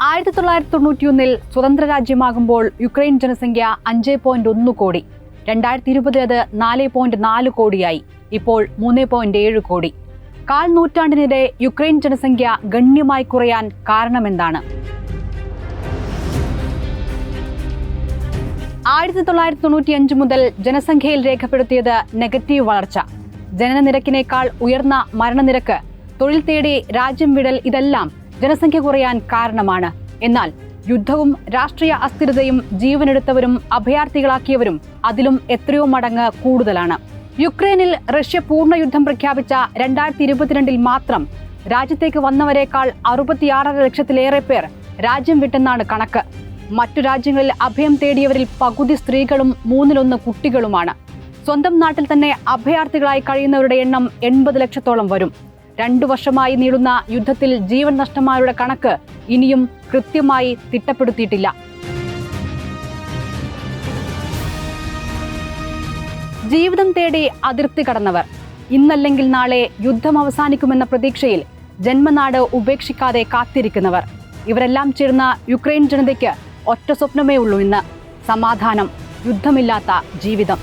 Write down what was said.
1991 സ്വതന്ത്ര രാജ്യമാകുമ്പോൾ യുക്രൈൻ ജനസംഖ്യ 5.1 കോടി. 2020 അത് 4.4 കോടിയായി. ഇപ്പോൾ 3.7 കോടി. കാൽ നൂറ്റാണ്ടിനിടെ യുക്രൈൻ ജനസംഖ്യ ഗണ്യമായി കുറയാൻ കാരണമെന്താണ്? 1995 മുതൽ ജനസംഖ്യയിൽ രേഖപ്പെടുത്തിയത് നെഗറ്റീവ് വളർച്ച. ജനനനിരക്കിനേക്കാൾ ഉയർന്ന മരണനിരക്ക്, തൊഴിൽ തേടി രാജ്യം വിടൽ, ഇതെല്ലാം ജനസംഖ്യ കുറയാൻ കാരണമാണ്. എന്നാൽ യുദ്ധവും രാഷ്ട്രീയ അസ്ഥിരതയും ജീവനെടുത്തവരും അഭയാർത്ഥികളാക്കിയവരും അതിലും എത്രയോ മടങ്ങ് കൂടുതലാണ്. യുക്രൈനിൽ റഷ്യ പൂർണ്ണ യുദ്ധം പ്രഖ്യാപിച്ച 2022 മാത്രം രാജ്യത്തേക്ക് വന്നവരേക്കാൾ 66 ലക്ഷത്തിലേറെ പേർ രാജ്യം വിട്ടെന്നാണ് കണക്ക്. മറ്റു രാജ്യങ്ങളിൽ അഭയം തേടിയവരിൽ പകുതി സ്ത്രീകളും 1/3 കുട്ടികളുമാണ്. സ്വന്തം നാട്ടിൽ തന്നെ അഭയാർത്ഥികളായി കഴിയുന്നവരുടെ എണ്ണം 80 ലക്ഷത്തോളം വരും. 2 വർഷമായി നീളുന്ന യുദ്ധത്തിൽ ജീവൻ നഷ്ടമായവരുടെ കണക്ക് ഇനിയും കൃത്യമായി തിട്ടപ്പെടുത്തിയിട്ടില്ല. ജീവിതം തേടി അതിർത്തി കടന്നവർ, ഇന്നല്ലെങ്കിൽ നാളെ യുദ്ധം അവസാനിക്കുമെന്ന പ്രതീക്ഷയിൽ ജന്മനാട് ഉപേക്ഷിക്കാതെ കാത്തിരിക്കുന്നവർ, ഇവരെല്ലാം ചേർന്ന യുക്രൈൻ ജനതയ്ക്ക് ഒറ്റ സ്വപ്നമേ ഉള്ളൂ ഇന്ന്: സമാധാനം, യുദ്ധമില്ലാത്ത ജീവിതം.